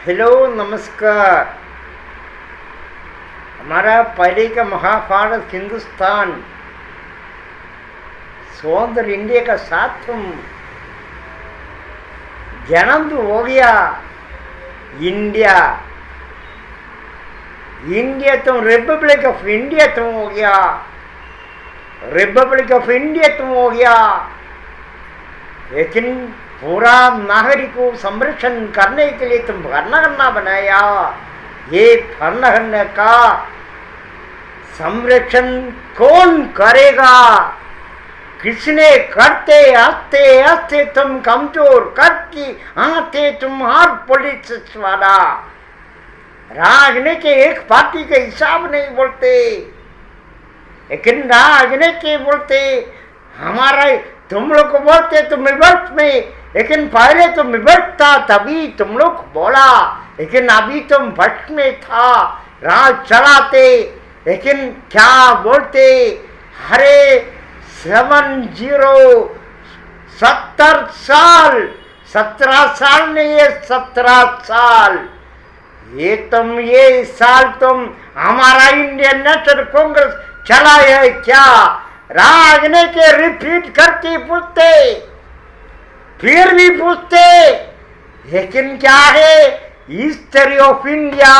Hello नमस्कार। हमारा पहले का महाभारत हिंदुस्तान स्वतंत्र इंडिया का साथ तुम जन्म तो हो गया। इंडिया इंडिया तुम रिपब्लिक ऑफ इंडिया तुम हो गया। रिपब्लिक ऑफ इंडिया तुम हो गया। लेकिन पूरा नागरिक को संरक्षण करने के लिए तुम भरणगणना बनाया। ये भरणगणना का संरक्षण कौन करेगा? किसने करते हंसते हंसते तुम कमजोर करके आते तुम हर पुलिस वाला राजनीति एक पार्टी के हिसाब नहीं बोलते, लेकिन राजनीति बोलते हमारा तुम लोग को बोलते तुम विभक्त में, लेकिन पहले तुम विभक्त था तभी तुम लोग बोला, लेकिन अभी तुम भक्त में था राज चलाते। लेकिन क्या बोलते? अरे 70 साल 17 साल नहीं है 17 साल ये साल तुम हमारा इंडियन नेशनल कांग्रेस चला है क्या? राजनीति रिपीट करके पूछते, फिर भी पूछते, लेकिन क्या है? History of India,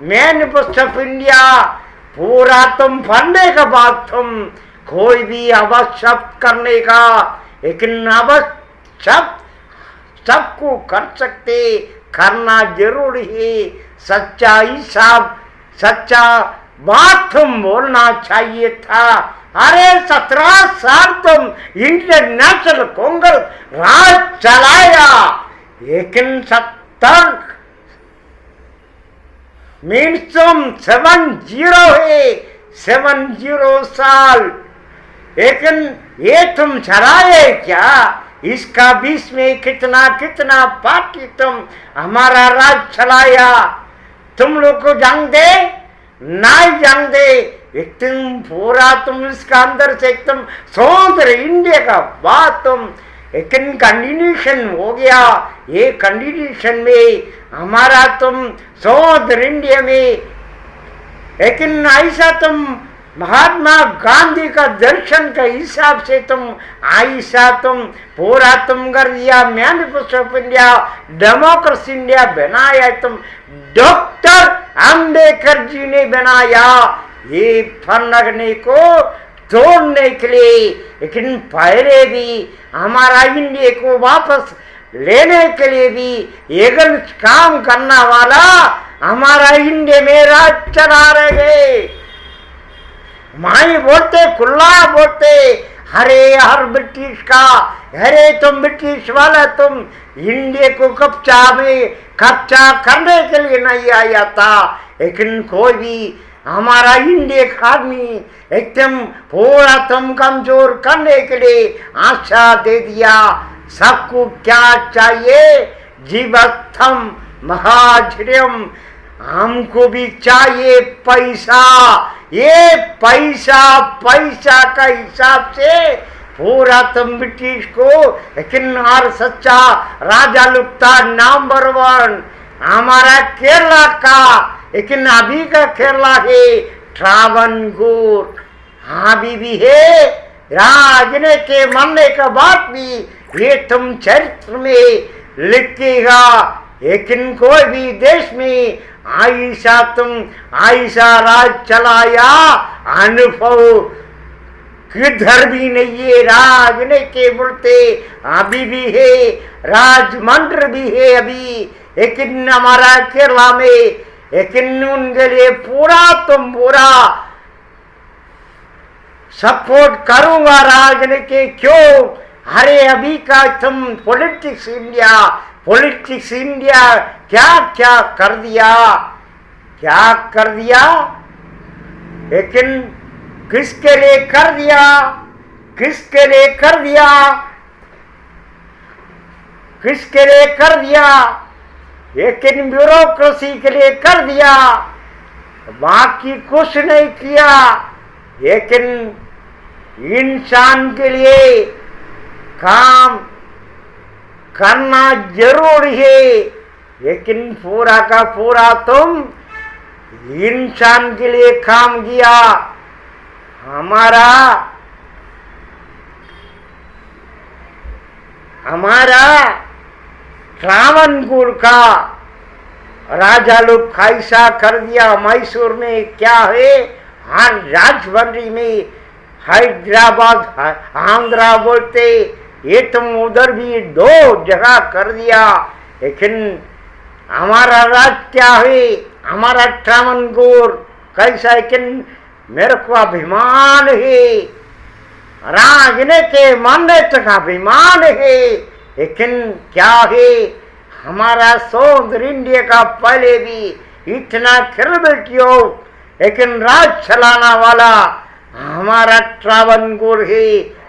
manifesto of India पूरा तुम पढ़ने के बाद तुम कोई भी अवश्य करने का, लेकिन अवश्य सबको कर सकते, करना जरूरी है। सच्चा हिसाब सच्चा बात तुम बोलना चाहिए था। अरे 17 साल तुम इंडियन नेशनल कांग्रेस राज चलाया, लेकिन 70 मीन्स तुम 70 है 70 साल, लेकिन ये तुम चलाए क्या? इसका बीच में कितना कितना पार्टी तुम हमारा राज चलाया। तुम लोग को जंग दे नहीं जंग दे, एकदम पूरा तुम इसका अंदर से एकदम स्वतंत्र इंडिया का बात तुम लेकिन कंटिन्यूशन हो गया। ये कंटिन्यूशन में हमारा तुम स्वतंत्र इंडिया में, लेकिन ऐसा तुम महात्मा गांधी का दर्शन के हिसाब से तुम ऐसा तुम पूरा तुम कर दिया। Manifesto of India democracy India बनाया तुम डॉक्टर अंबेडकर जी ने बनाया ये भरणगणना को तोड़ने के लिए। लेकिन पहले भी हमारा इंडिया को वापस लेने के लिए भी एगल काम करना वाला हमारा इंडिया में राज चला रहे। माई बोलते खुला बोलते हरे हर ब्रिटिश का, अरे तुम ब्रिटिश वाला तुम इंडिया को कब्जा करने के लिए नहीं आया था, लेकिन कोई भी हमारा इंडिया का आदमी एकदम पूरा तुम कमजोर करने के लिए आशा दे दिया। सबको क्या चाहिए? जीवत्थम महाश्रियम, हमको भी चाहिए पैसा। ये पैसा का हिसाब से पूरा तुम ब्रिटिश को, लेकिन हर सच्चा राजा लुकता नंबर 1 हमारा केरला का, लेकिन अभी का केरला है ट्रावनकोर। अभी भी है राजने के मरने के बाद भी ये तुम चरित्र में लिखेगा। लेकिन कोई भी देश में ऐसा राज चलाया अनुभव किधर भी नहीं है। राजनीति बोलते अभी भी है, राजमंत्र भी है अभी, लेकिन हमारा केरला में, लेकिन उनके लिए पूरा सपोर्ट करूंगा राजनीति। क्यों? अरे अभी का तुम पॉलिटिक्स इंडिया क्या कर दिया, लेकिन किसके लिए कर दिया? लेकिन ब्यूरोक्रेसी के लिए कर दिया, बाकी कुछ नहीं किया। लेकिन इंसान के लिए काम करना जरूरी है। लेकिन पूरा का पूरा तुम इंसान के लिए काम किया। हमारा ट्रावणकोर का राजा लोग ऐसा कर दिया। मैसूर में क्या है, हर राजबंदी में हैदराबाद आंध्रा बोलते, ये तुम उधर भी 2 जगह कर दिया। लेकिन हमारा राज क्या है, हमारा ट्रावणकोर कैसा है, लेकिन मेरे को अभिमान है, राजने के मानने तक अभिमान है। लेकिन क्या है, हमारा सौंदर्य इंडिया का पहले भी इतना खिलबिल हो, लेकिन राज चलाना वाला हमारा ट्रावणकोर है।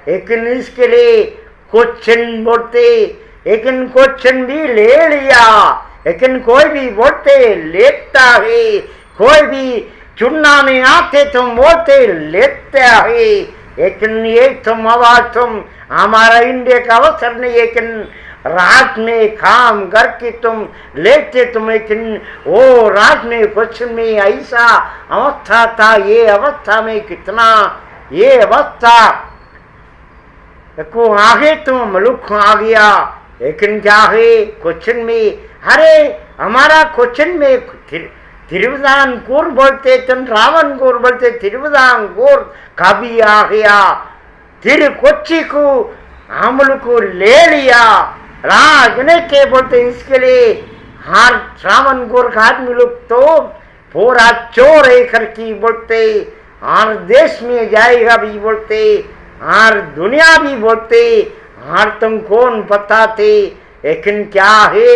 लेकिन इसके लिए क्वेश्चन बोलते, लेकिन क्वेश्चन भी ले लिया, लेकिन कोई भी बोलते लेता है, कोई भी चुनना में आते तुम बोलते लेता है। लेकिन ये तुम आवाज तुम हमारा इंडिया का अवसर नहीं, लेकिन रात में काम करके तुम लेते तुम, लेकिन वो रात में कुछ में ऐसा अवस्था था। ये अवस्था में कितना ये अवस्था को आगे तुम मुल्क आ गया। लेकिन क्या है क्वेश्चन में, अरे हमारा क्वेश्चन में तिरुविदांकुर बोलते, तुम ट्रावणकोर बोलते, तिरुविदांकुर कभी आ गया, तिरुकोच्चि को हम लोग को ले लिया। राजने के बोलते, इसके लिए हर ट्रावणकोर का आदमी लोग तो पूरा चोर है करके बोलते, हर देश में जाएगा भी बोलते, हर दुनिया भी बोलते, हर तुम कौन बताते। लेकिन क्या है,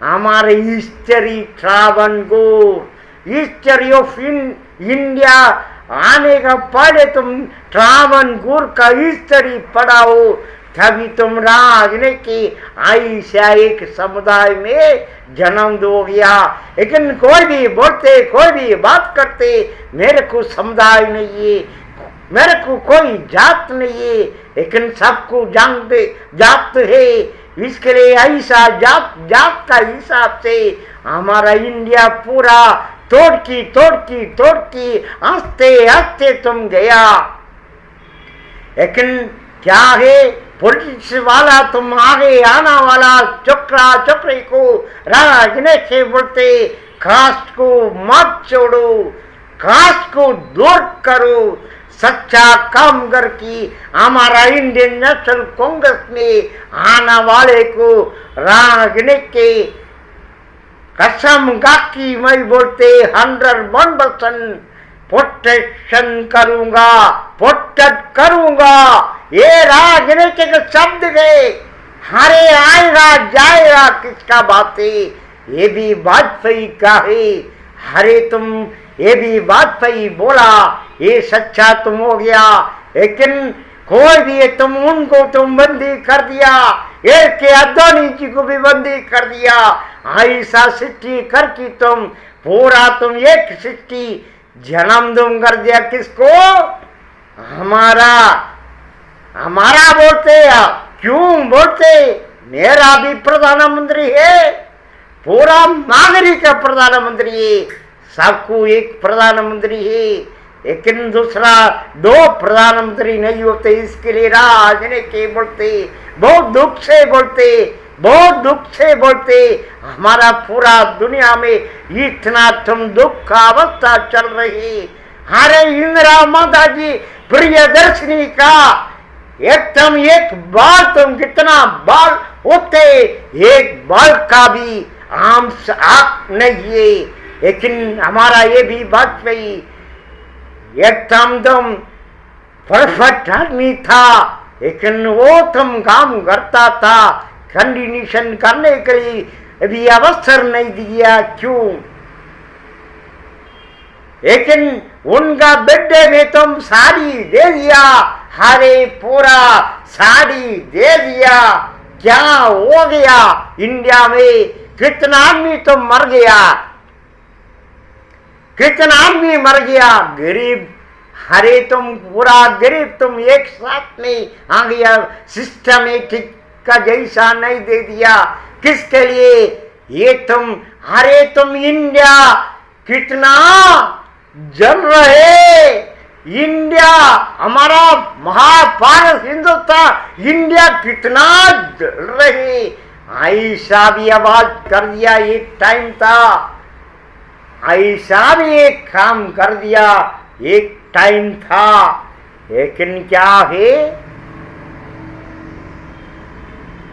हमारे history Travancore, history of India आने का पहले तुम ट्रावणकोर का हिस्ट्री पढ़ाओ, तभी तुम राजने की ऐसा एक समुदाय में जन्म दोगया। लेकिन कोई भी बोलते, कोई भी बात करते, मेरे को समुदाय नहीं है, मेरे को कोई जात नहीं है, लेकिन सबको जानते जात है। इसके लिए ऐसा जात का हिसाब से हमारा इंडिया पूरा तोड़ की हंसते हंसते तुम गया। लेकिन क्या है, पॉलिटिक्स वाला तुम आगे आना वाला चक्री को राजने से बोलते, कास्ट को मत छोड़ो, कास्ट को दूर करो, सच्चा काम करके हमारा इंडियन नेशनल कांग्रेस में आने वाले को राजने के कसम गाकी मैं बोलते 101% प्रोटेक्शन करूंगा, प्रोटेक्ट करूंगा। ये राजनीतिक शब्द गए, हरे आएगा जाएगा किसका बातें, ये भी वाजपेयी का है। हरे तुम ये भी वाजपेयी बोला, ये सच्चा तुम हो गया। लेकिन कोई भी तुम उनको तुम बंदी कर दिया, एक के अद्वानी जी को भी बंदी कर दिया। ऐसा सृष्टि करके तुम पूरा तुम एक सृष्टि जन्म तुम कर दिया। किसको? हमारा बोलते, क्यों बोलते? मेरा भी प्रधानमंत्री है, पूरा नागरिक का प्रधानमंत्री है, सबको एक प्रधानमंत्री है। लेकिन दूसरा 2 प्रधानमंत्री नहीं होते। इसके लिए राजने के बोलते, बहुत दुख से बोलते, बहुत दुख से बोलते। हमारा पूरा दुनिया में इतना तुम दुख का अवस्था चल रही। हरे इंदिरा माता जी प्रियदर्शनी का एकदम एक बाल तुम कितना बाल होते, एक बाल का भी आम आंख नहीं है। लेकिन हमारा ये भी वाजपेयी एकदम तुम परफेक्ट आदमी था, लेकिन वो तुम काम करता था, कंटिन्यूशन करने के लिए अभी अवसर नहीं दिया। क्यों? लेकिन उनका बर्थडे में तुम साड़ी दे दिया, हरे पूरा साड़ी दे दिया। क्या हो गया? इंडिया में कितना आदमी तो मर गया, कितना आदमी मर गया। गरीब, हरे तुम पूरा गरीब तुम एक साथ में आ गया, सिस्टमेटिक का जैसा नहीं दे दिया। किसके लिए? ये तुम, अरे तुम इंडिया कितना जल रहे, इंडिया हमारा महाभारत हिंदुस्तान, इंडिया कितना जल रहे। ऐसा भी आवाज कर दिया, एक टाइम था, ऐसा भी एक काम कर दिया, एक टाइम था। लेकिन क्या है,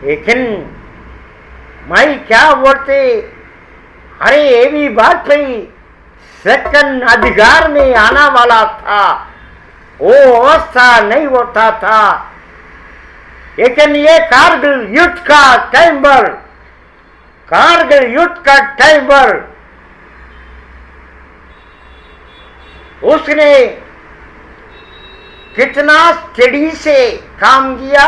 लेकिन मैं क्या बोलते, अरे ये भी बात नहीं, सेकंड अधिकार में आना वाला था, वो अवस्था नहीं होता था। लेकिन ये कारगिल युद्ध का टाइम पर, कारगिल युद्ध का टाइम पर उसने कितना स्टडी से काम किया,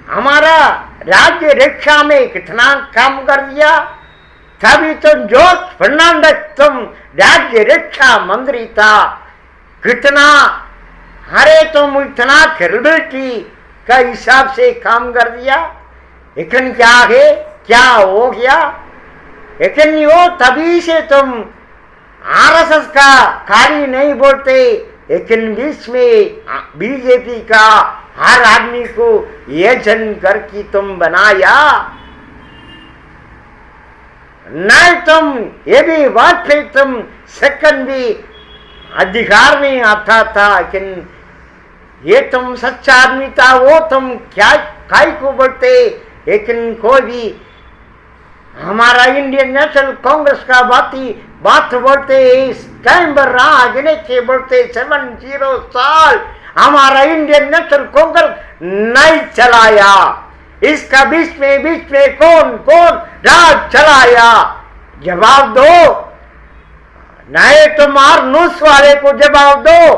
हमारा राज्य रक्षा में कितना काम कर दिया। तभी तो जॉर्ज फर्नांडिस तुम राज्य रक्षा मंत्री था, कितना, अरे तुम इतना क्रेडिबिलिटी का हिसाब से काम कर दिया। लेकिन क्या है, क्या हो गया, लेकिन वो तभी से तुम आरएसएस का खाली नहीं बोलते, लेकिन बीच में बीजेपी का हर आदमी को एजेंट करके तुम बनाया। नहीं तुम ये भी बात है, तुम सेकंड भी अधिकार में आता था, लेकिन ये तुम सच्चा आदमी था, वो तुम क्या काय को बोलते। लेकिन कोई भी हमारा इंडियन नेशनल कांग्रेस का बात बोलते, इस टाइम पर राजने के बोलते 70 साल हमारा इंडियन नेशनल कांग्रेस नहीं चलाया। इसका बीच में कौन राज चलाया, जवाब दो। नहीं तुम न्यूज वाले को जवाब दो,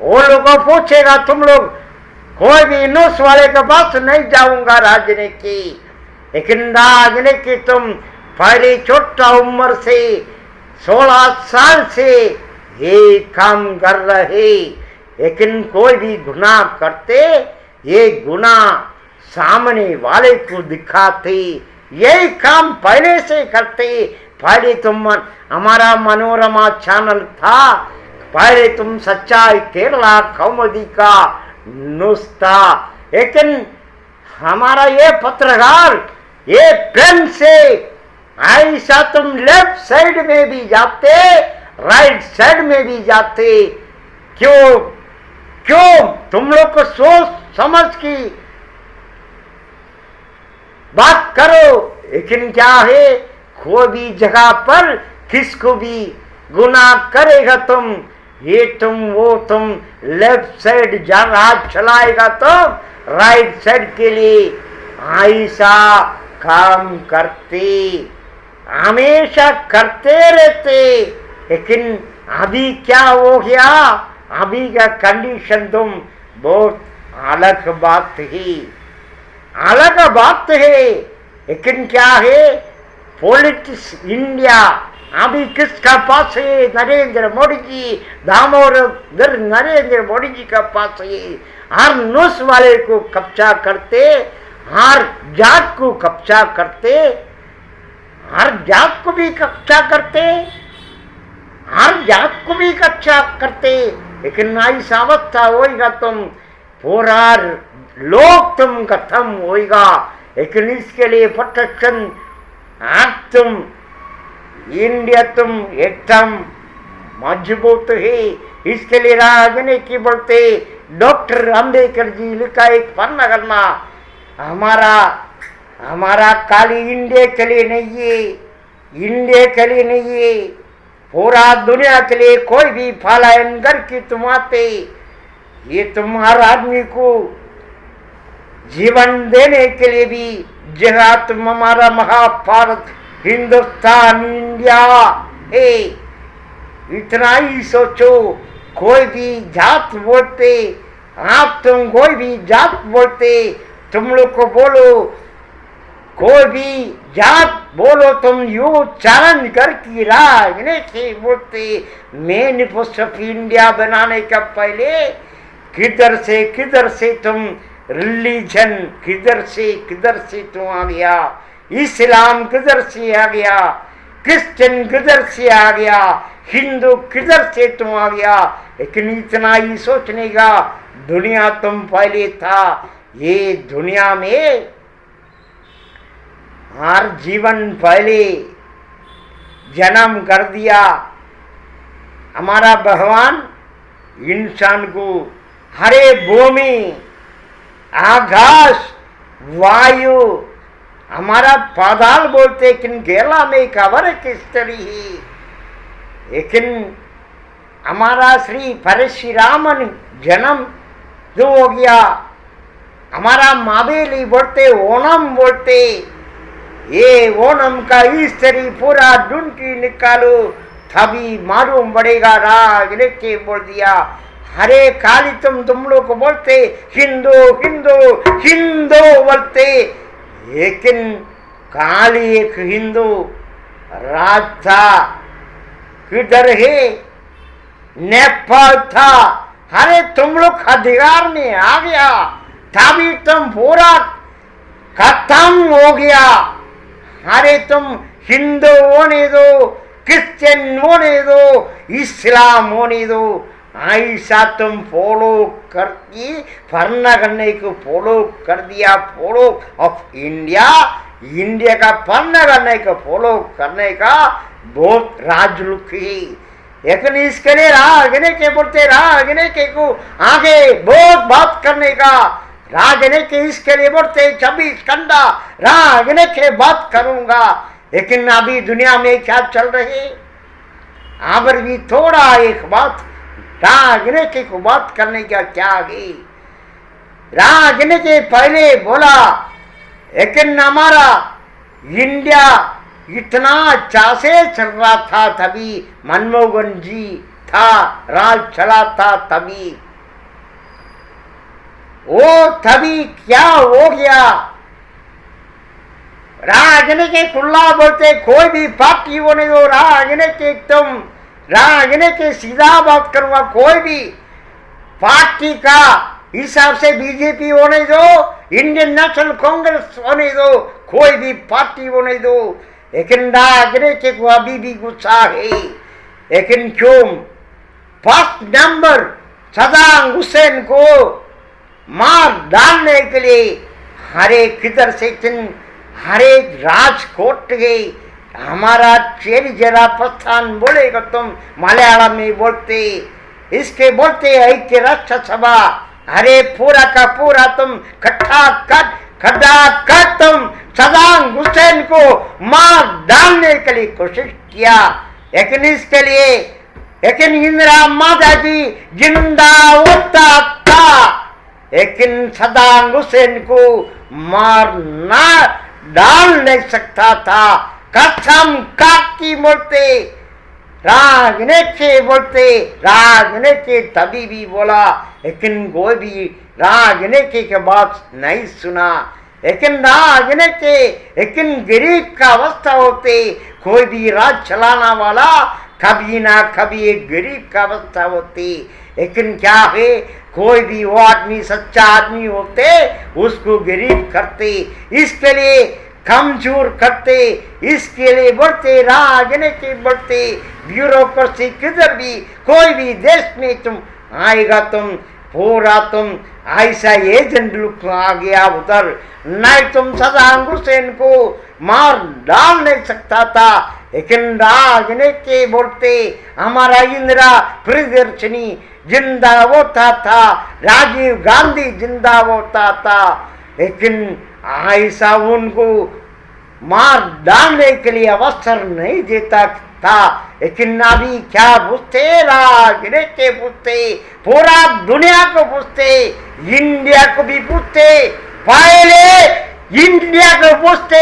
वो लोग पूछेगा, तुम लोग कोई भी न्यूज वाले के पास नहीं जाऊंगा राजनीति। लेकिन राजनीति तुम पहले छोटा उम्र से 16 साल से ये काम कर रहे, लेकिन कोई भी गुनाह करते, ये गुनाह सामने वाले को दिखाते, यही काम पहले से करते। पहले तुम, हमारा मनोरमा चैनल था, पहले तुम सच्चाई केरला कौमुदी का न्यूज था। लेकिन हमारा ये पत्रकार ये पेन से ऐसा तुम लेफ्ट साइड में भी जाते, राइट साइड में भी जाते, क्यों तुम लोग को सोच समझ की बात करो। लेकिन क्या है, कोई भी जगह पर किसको भी गुनाह करेगा तुम, ये तुम लेफ्ट साइड राज चलाएगा तो राइट साइड के लिए ऐसा काम करते, हमेशा करते रहते। लेकिन अभी क्या हो गया, अभी का कंडीशन तुम बहुत अलग बात है। लेकिन क्या है, पॉलिटिक्स इंडिया अभी किसका पास है, नरेंद्र मोदी जी, दामोदर नरेंद्र मोदी जी का पास है। हर न्यूज वाले को कब्जा करते, हर जात को कब्जा करते, हर जात को भी कब्जा करते, हर जात को भी कब्जा करते। लेकिन ऐसा अवस्था होएगा तुम पूरा लोग तुम खत्म होएगा। लेकिन इसके लिए प्रोटेक्शन तुम इंडिया तुम एकदम मजबूत है। इसके लिए राजनीति बोलते डॉक्टर अंबेडकर जी लिखा एक पन्ना करना, हमारा खाली इंडिया के लिए नहीं है, इंडिया के लिए नहीं है, पूरा दुनिया के लिए कोई भी पलायन करके तुम आते, ये तुम्हारे आदमी को जीवन देने के लिए भी जगह तुम हमारा महाभारत हिंदुस्तान इंडिया है। इतना ही सोचो, कोई भी जात बोलते आप, तुम कोई भी जात बोलते, तुम लोग को बोलो कोई भी जात बोलो, तुम यू चैलेंज करके राजनीति बोलते। मैनिफेस्टो ऑफ इंडिया बनाने का पहले किधर से तुम रिलीजन किधर से तुम आ गया, इस्लाम किधर से आ गया, क्रिश्चियन किधर से आ गया, हिंदू किधर से तुम आ गया। लेकिन इतना ही सोचने का, दुनिया तुम पहले था। ये दुनिया में हर जीवन पहले जन्म कर दिया। हमारा भगवान इंसान को हरे भूमि, आकाश, वायु, हमारा पाताल बोलते, लेकिन गेला में कवर किस तरह ही। लेकिन हमारा श्री परशुरामन जन्म जो हो गया, हमारा मावेली बोलते, ओणम बोलते, ये ओणम का इस तरह पूरा ढूंढी निकालो तभी मालूम पड़ेगा। राग ने बोल दिया, हरे काली तुम लोग को बोलते हिंदू हिंदू हिंदू बोलते, लेकिन काली एक हिंदू राज था, किधर है? नेपाल था। अरे तुम लोग अधिकार में आ गया तभी तुम पूरा खत्म हो गया। अरे तुम हिंदू होने दो, क्रिश्चियन होने दो, इस्लाम होने दो, ऐसा तुम फॉलो करके फरना करने को फॉलो कर दिया। फॉलो ऑफ इंडिया, इंडिया का फरना करने को फॉलो करने का बहुत राजलुक है। लेकिन इसके लिए रागने के बोलते, रागने के को आगे बहुत बात करने का, रागने के इसके लिए बोलते 26 घंटा रागने के बात करूंगा। लेकिन अभी दुनिया में क्या चल रही, आबर भी थोड़ा एक बात रागने के को बात करने का क्या है। रागने के पहले बोला, लेकिन हमारा इंडिया इतना अच्छा से चल रहा था, तभी मनमोहन जी था, राज चला था, तभी वो तभी क्या हो गया। रागने के खुला बोलते, कोई भी पार्टी होने दो, रागने के तुम रागने के सीधा बात करूंगा, कोई भी पार्टी का हिसाब से बीजेपी होने दो, इंडियन नेशनल कांग्रेस होने दो, कोई भी पार्टी होने दो। लेकिन रागने के को अभी भी गुस्सा है। लेकिन क्यों? फर्स्ट नंबर सदाम हुसैन को मार डालने के लिए हरे किधर से हरे राजकोट गए। हमारा चेरी जरा प्रस्थान बोलेगा, तुम मलयालम में बोलते, इसके बोलते ऐक्य राष्ट्र सभा। अरे पूरा का पूरा तुम खड्डा तुम सदाम हुसैन को मार डालने के लिए कोशिश किया। लेकिन इसके लिए लेकिन इंदिरा माता जी जिंदा होता था, लेकिन सदाम हुसैन को मारना डाल नहीं सकता था। कसम काकी बोलते, रागने के बोलते, रागने के तभी भी बोला, लेकिन कोई भी रागने के बात नहीं सुना। लेकिन रागने के लेकिन गरीब का अवस्था होते, कोई भी राज चलाना वाला कभी ना कभी एक गरीब का अवस्था होती। लेकिन क्या है, कोई भी वो आदमी सच्चा आदमी होते उसको गरीब करते, इसके लिए कमजोर करते, इसके लिए बढ़ते रागने के बढ़ते। ब्यूरोक्रेसी किधर भी कोई भी देश में तुम आएगा, तुम पूरा तुम ऐसा एजेंट लुक आ गया उधर, नहीं तुम सदाम हुसैन को मार डाल नहीं सकता था। लेकिन रागने के बोलते हमारा इंदिरा प्रियदर्शनी जिंदा होता था, राजीव गांधी जिंदा होता था, लेकिन ऐसा उनको मार डालने के लिए अवसर नहीं देता था। लेकिन अभी क्या पूछते, रागने के पूछते, पूरा दुनिया को पूछते, इंडिया को भी पूछते, पहले इंडिया को पूछते,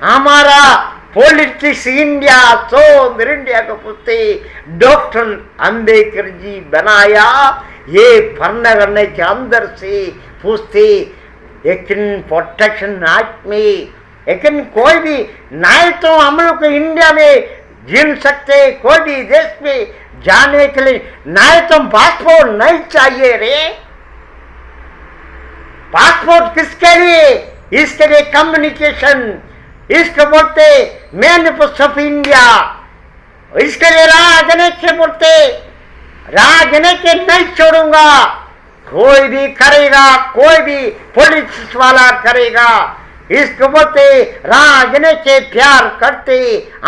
हमारा पॉलिटिक्स इंडिया सोदर इंडिया को पूछते। डॉक्टर अंबेडकर जी बनाया ये फरना करने के अंदर से पूछते, लेकिन प्रोटेक्शन एक्ट में, लेकिन कोई भी नहीं तो हम लोग इंडिया में जिन सकते, कोई भी देश में जाने के लिए नहीं तो पासपोर्ट नहीं चाहिए रे। पासपोर्ट किसके लिए? इसके लिए कम्युनिकेशन इसको बोलते मैनिफेस्टो ऑफ इंडिया। इसके लिए राजनीति बोलते राजनीति नहीं छोड़ूंगा। कोई भी करेगा, कोई भी पॉलिटिक्स वाला करेगा। इसको बोलते राजनीति प्यार करते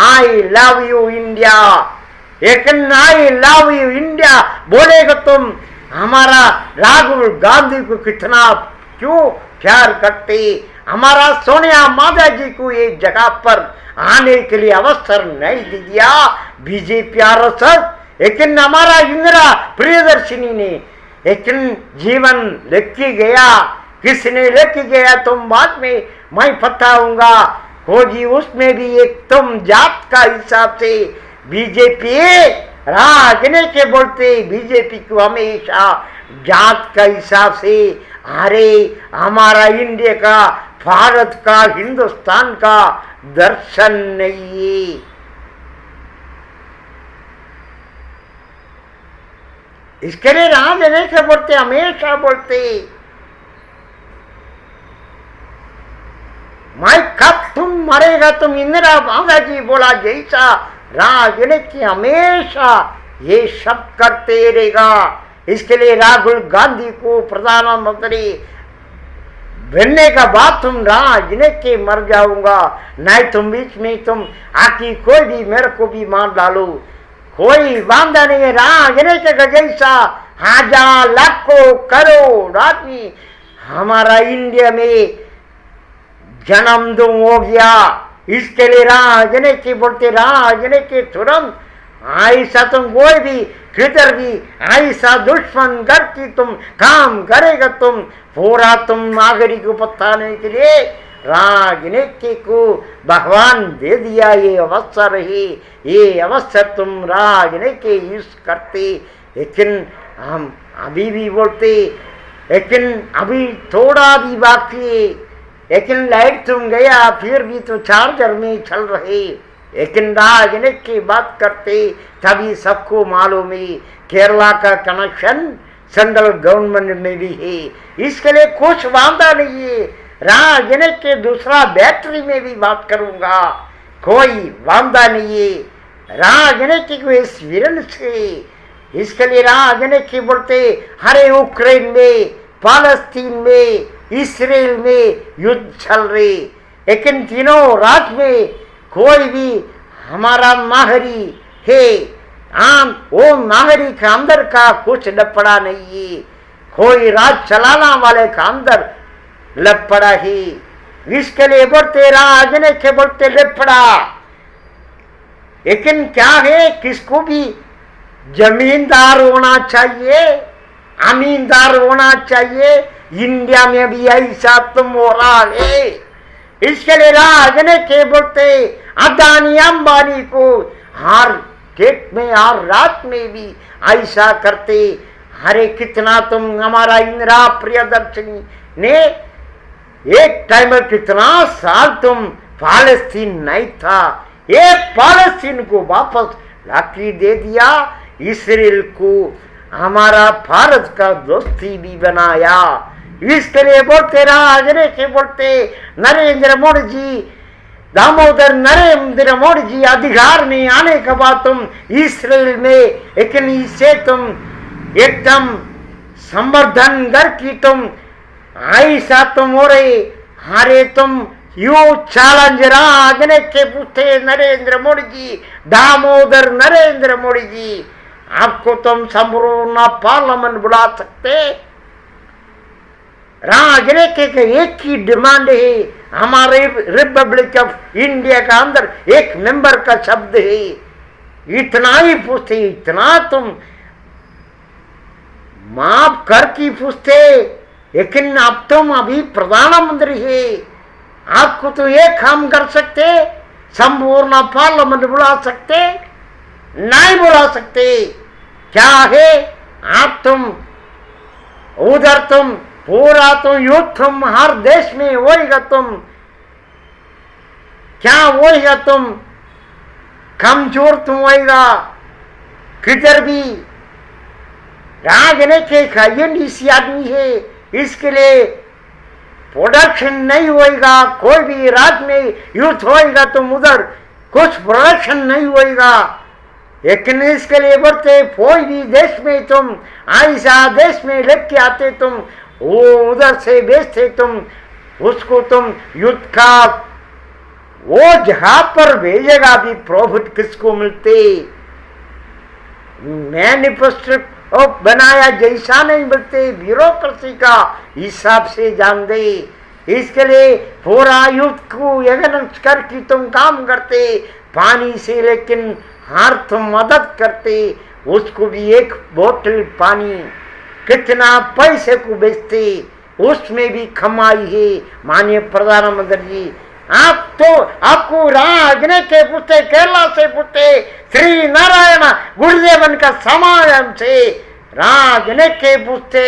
आई लव यू इंडिया। लेकिन आई लव यू इंडिया बोलेगा तुम हमारा राहुल गांधी को कितना क्यों प्यार करते, हमारा सोनिया माता जी को एक जगह पर आने के लिए अवसर नहीं दिया बीजेपी आरएसएस। लेकिन हमारा इंदिरा प्रियदर्शिनी ने लेकिन जीवन लिख गया। किसने लिख गया तुम बाद में मैं बताऊंगा। खोजी उसमें भी एक तुम जात का हिसाब से बीजेपी राजनीति बोलते बीजेपी को हमेशा जात का हिसाब से। अरे हमारा इंडिया का, भारत का, हिंदुस्तान का दर्शन नहीं है। इसके लिए राजनीति बोलते हमेशा बोलते मैं कब तुम मरेगा तुम इंदिरा गांधी जी बोला जैसा राजनीति हमेशा ये सब करते रहेगा। इसके लिए राहुल गांधी को प्रधानमंत्री बनने का बाद तुम राजनीति मर जाऊंगा। नहीं तुम बीच में तुम आकी कोई भी मेरे को भी मार डालो, कोई वांदा नहीं है। राजनीति का जैसा हजार लाखों करोड़ आदमी हमारा इंडिया में जन्म दो हो गया। इसके लिए राजनीति बोलते राजनीति तुरंत ऐसा तुम कोई भी किधर भी ऐसा दुश्मन घर की तुम काम करेगा तुम पूरा तुम नागरिक को बताने के लिए राजनीति को भगवान दे दिया। ये अवसर है, ये अवसर तुम राजनीति यूज करते। लेकिन हम अभी भी बोलते लेकिन अभी थोड़ा भी बाकी है। लेकिन लाइट तुम गया फिर भी तो चार्जर में चल रहे। लेकिन राजनीति की बात करते तभी सबको मालूम है केरला का कनेक्शन सेंट्रल गवर्नमेंट में भी है। इसके लिए कुछ वादा नहीं है। राजनीति के दूसरा बैटरी में भी बात करूंगा, कोई वादा नहीं है। राजनीति को एक्सपीरियंस है। इसके लिए राजनीति बोलते हरे यूक्रेन में, पालस्तीन में, इसराइल में युद्ध चल रहे। लेकिन तीनों राज्य में कोई भी हमारा नागरी है आम वो नागरिक के अंदर का कुछ लपड़ा नहीं है। कोई राज चलाना वाले का अंदर लपड़ा है। इसके लिए बोलते राजनीति बोलते लपड़ा। लेकिन क्या है किसको भी जमींदार होना चाहिए, अमीनदार होना चाहिए। इंडिया में भी ऐसा तुम हो रहा है। इसके लिए राजनीति बोलते अदानी अंबानी को हर डेट में हर रात में भी ऐसा करते। अरे कितना तुम हमारा इंदिरा प्रियदर्शनी ने एक टाइम में कितना साल तुम फालस्तीन नहीं था, एक फालस्तीन को वापस लाठी दे दिया। इसराइल को हमारा भारत का दोस्ती भी बनाया। इसके लिए बोलते राजनीति बोलते नरेंद्र मोदी जी, दामोदर नरेंद्र मोदी जी अधिकार में आने के बाद तुम इसराइल में लेकिन इससे तुम एकदम संवर्धन करके तुम ऐसा तुम हो रहे। अरे तुम यू चैलेंज राजनीति पूछते नरेंद्र मोदी जी, दामोदर नरेंद्र मोदी जी, आपको तुम संपूर्ण पार्लियामेंट बुला सकते। राजनीति का एक ही डिमांड है, हमारे रिपब्लिक ऑफ इंडिया का अंदर एक मेंबर का शब्द है। इतना ही पूछते, इतना तुम माफ कर की पूछते। लेकिन अब तुम अभी प्रधानमंत्री है, आपको तो एक काम कर सकते, संपूर्ण पार्लियामेंट बुला सकते, नहीं बुला सकते। क्या है आप तुम उधर तुम पूरा तो युद्ध तुम हर देश में होएगा। तुम क्या होएगा, तुम कमजोर तुम होएगा किधर भी। राजनीति का ये नीसी आदमी है। इसके लिए प्रोडक्शन नहीं होएगा, कोई भी राज्य में युद्ध होएगा तुम उधर कुछ प्रोडक्शन नहीं होएगा। लेकिन इसके लिए बढ़ते कोई भी देश में तुम ऐसा देश में लेके आते तुम, वो उधर से बेचते तुम उसको, तुम युद्ध का वो जगह पर भेजेगा भी प्रॉफिट किसको मिलते। मैनिफेस्टो बनाया जैसा नहीं मिलते, ब्यूरोक्रेसी का हिसाब से जान दे। इसके लिए पूरा युद्ध को अगेंस्ट करके तुम काम करते पानी से, लेकिन हर तुम मदद करते उसको भी एक बोतल पानी कितना पैसे को बेचते, उसमें भी कमाई है। माननीय प्रधानमंत्री जी, आप तो आपको राजने के पूछते, केरला से पूछते, श्री नारायण गुरुदेवन का समागम से राजने के पूछते,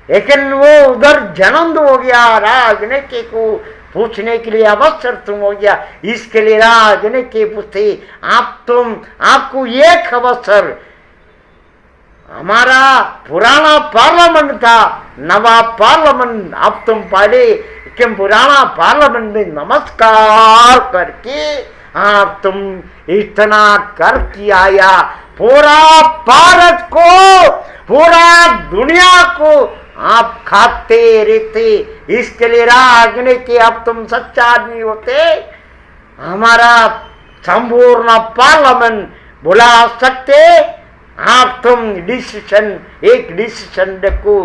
लेकिन वो उधर जन्म हो गया, राजने के को पूछने के लिए अवसर तुम हो गया। इसके लिए राजने के पूछते आपको एक अवसर, हमारा पुराना पार्लियामेंट था, नवा पार्लियामेंट अब तुम पहले कि पुराना पार्लियामेंट में नमस्कार करके आप तुम इतना कर किया आया, पूरा भारत को पूरा दुनिया को आप खाते रहते। इसके लिए राजने के अब तुम सच्चा आदमी होते, हमारा संपूर्ण पार्लियामेंट बुला सकते, आप तुम एक डिसीजन देखो,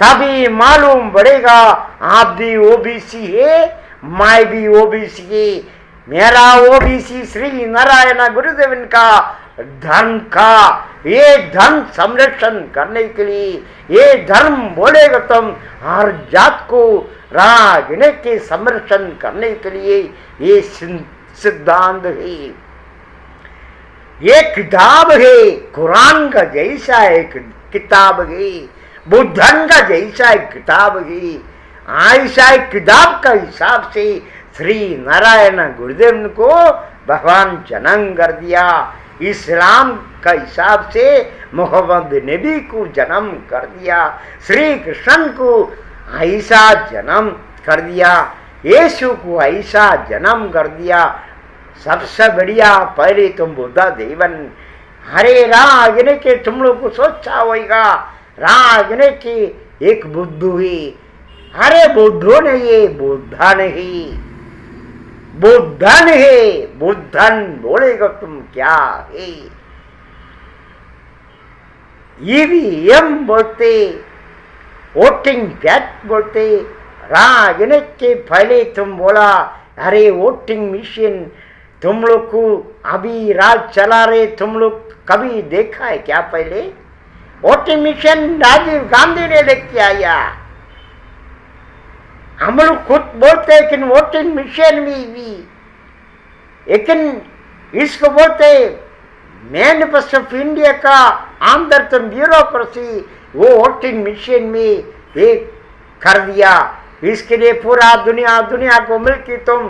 तभी मालूम पड़ेगा आप भी ओबीसी है, मैं भी ओबीसी है। मेरा ओबीसी श्री नारायण गुरुदेवन का धर्म का ये धर्म संरक्षण करने के लिए, ये धर्म बोलेगा तुम हर जात को राजने के संरक्षण करने के लिए ये सिद्धांत है। ये किताब है, कुरान का जैसा एक किताब है, बुद्धन का जैसा एक किताब है। ऐसा एक किताब का हिसाब से श्री नारायण गुरुदेव को भगवान जन्म कर दिया। इस्लाम का हिसाब से मोहम्मद नबी को जन्म कर दिया, श्री कृष्ण को ऐसा जन्म कर दिया, यीशु को ऐसा जन्म कर दिया। सबसे बढ़िया पहले तुम बुद्धा देवन, हरे राजने के तुम लोग को सोचा होगा, राजने के एक बुद्धू है, अरे बुद्धू नहीं है, बुद्धा नहीं, बुद्धन है, बुद्धन बोलेगा तुम क्या है। ईवीएम बोलते, वोटिंग पैड बोलते, राजने के पहले तुम बोला अरे वोटिंग मशीन तुम लोग को अभी राज चला रहे, तुम लोग कभी देखा है क्या? पहले वोटिंग मशीन राजीव गांधी ने लेके आया, हम लोग खुद बोलते हैं कि वोटिंग मशीन में भी, लेकिन इसको बोलते मैनिफेस्टो ऑफ इंडिया का अंदर तुम ब्यूरोक्रेसी वो वोटिंग मशीन में एक कर दिया। इसके लिए पूरा दुनिया को मिलकर तुम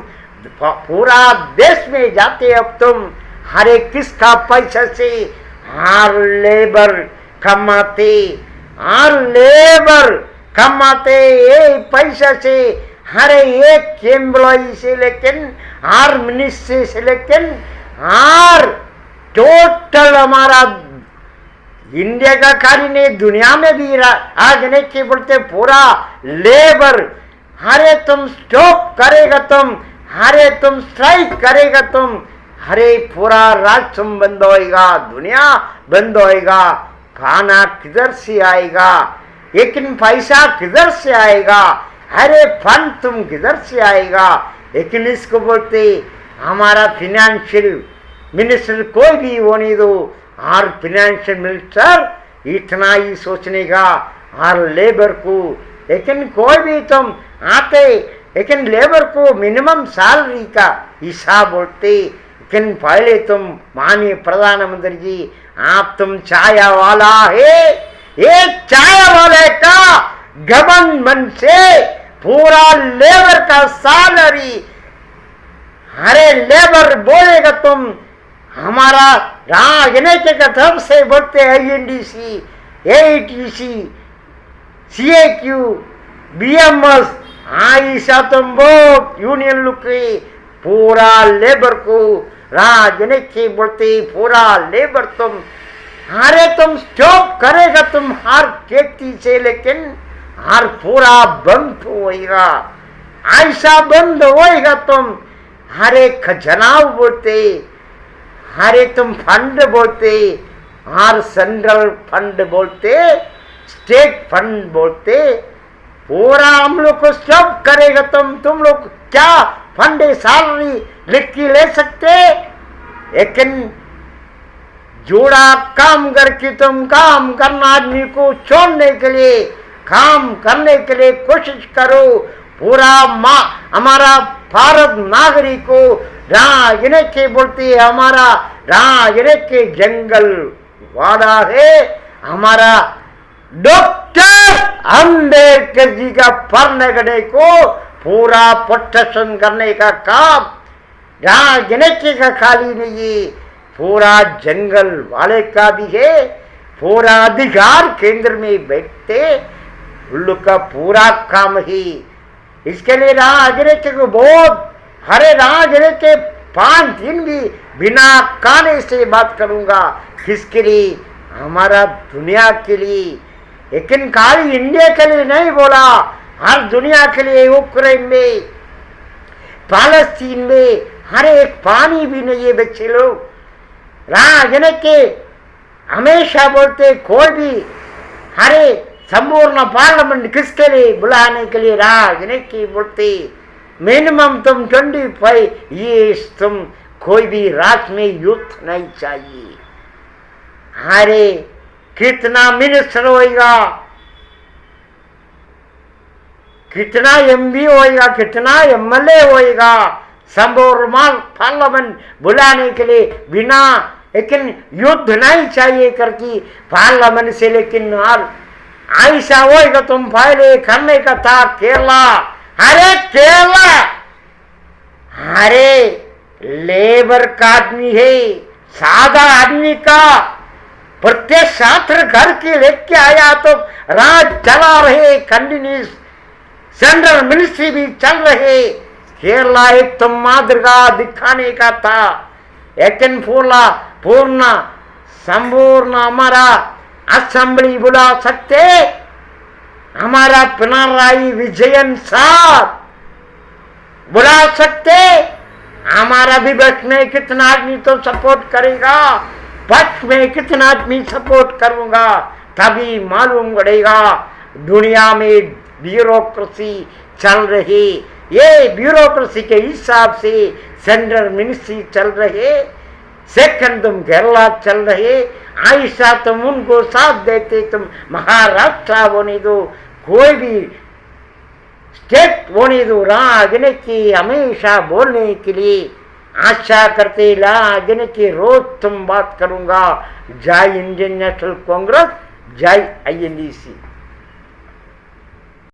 पूरा देश में जाते, अब तुम हर एक किसका पैसा से हर लेबर कमाते, हर लेबर कमाते, ये पैसा से हर एक एम्प्लॉय से लेकिन हर मिनिस्ट्री से लेकिन हर टोटल हमारा इंडिया का कार्य ने दुनिया में भी आज नहीं के बोलते पूरा लेबर, हरे तुम स्टॉप करेगा, तुम हरे तुम स्ट्राइक करेगा, तुम हरे पूरा राज्य बंद होएगा, दुनिया बंद होएगा, खाना किधर से आएगा, लेकिन पैसा किधर से आएगा, हरे फंड तुम किधर से आएगा। लेकिन इसको बोलते हमारा फिनेंशियल मिनिस्टर कोई भी होने दो, हर फिनेंशियल मिनिस्टर इतना ही सोचने का हर लेबर को, लेकिन कोई भी तुम आते, लेकिन लेबर को मिनिमम सैलरी का हिसाब बोलते। लेकिन पहले तुम माननीय प्रधानमंत्री जी, आप तुम छाया वाला है, ये छाया वाले का गवर्नमेंट से पूरा लेबर का सैलरी, हरे लेबर बोलेगा तुम हमारा राजनीतिक तरफ से बोलते INDC, AITC, CAQ, BMS, Ayesha तुम वोट यूनियन लुके पूरा लेबर को राजनीति बोलते पूरा लेबर तुम अरे तुम स्टॉप करेगा तुम हर खेती से, लेकिन हर पूरा बंद होएगा। ऐसा बंद होएगा तुम हरे खजनाव बोलते, हरे तुम फंड बोलते, हर सेंट्रल फंड बोलते, स्टेट फंड बोलते, पूरा हम लोग को सब करेगा तुम लोग क्या फंड सैलरी लिख के ले सकते, लेकिन जोड़ा काम करके तुम काम करना आदमी को छोड़ने के लिए काम करने के लिए कोशिश करो। पूरा हमारा भारत नागरिक को राजनीति बोलती है, हमारा राजनीति जंगल वादा है। हमारा डॉक्टर अंबेडकर जी का पढ़ने को पूरा प्रोटेक्शन करने का काम राजनीति का खाली नहीं, पूरा जंगल वाले का भी है। पूरा अधिकार केंद्र में बैठते उन लोग का पूरा काम ही। इसके लिए राजनीति को बहुत हरे राजनीति 5 दिन भी बिना काने से बात करूंगा। किसके लिए? हमारा दुनिया के लिए, लेकिन खाली इंडिया के लिए नहीं बोला, हर दुनिया के लिए। यूक्रेन में, फालस्तीन में हर एक पानी भी नहीं है बच्चे लोग। राजनीति हमेशा बोलते कोई भी हरे संपूर्ण पार्लियामेंट किसके लिए बुलाने के लिए राजनीति बोलते। मिनिमम तुम 25 ईयर्स तुम कोई भी राज्य में युद्ध नहीं चाहिए। अरे कितना मिनिस्टर होएगा, कितना एमपी होएगा, कितना एमएलए होएगा, संपूर्ण पार्लियामेंट बुलाने के लिए बिना, लेकिन युद्ध नहीं चाहिए करके पार्लियामेंट से। लेकिन ऐसा होएगा तुम पहले करने का था केरला। अरे केरला अरे लेबर का आदमी है, सादा आदमी का प्रत्येक छात्र घर के लेके आया तो राज चला रहे, कंटिन्यूस सेंट्रल मिनिस्ट्री भी चल रहे। केरला एक तो मादृगा दिखाने का था, लेकिन पूर्ण संपूर्ण हमारा असेंबली बुला सकते, हमारा पिनाराई विजयन साहब बुला सकते। हमारा विपक्ष में कितना आदमी तो सपोर्ट करेगा, पक्ष में कितना आदमी सपोर्ट करूंगा, तभी मालूम पड़ेगा दुनिया में ब्यूरोक्रेसी चल रही। ये ब्यूरोक्रेसी के हिसाब से सेंट्रल मिनिस्ट्री चल रहे, सेकंड तुम केरला चल रहे। ऐसा तुम उनको साथ देते, तुम महाराष्ट्र होने दो, कोई भी स्टेट होने दो, राजनीति हमेशा बोलने के लिए आशा करते राजनीति रोज तुम बात करूंगा। जय इंडियन नेशनल कांग्रेस, जय INDC।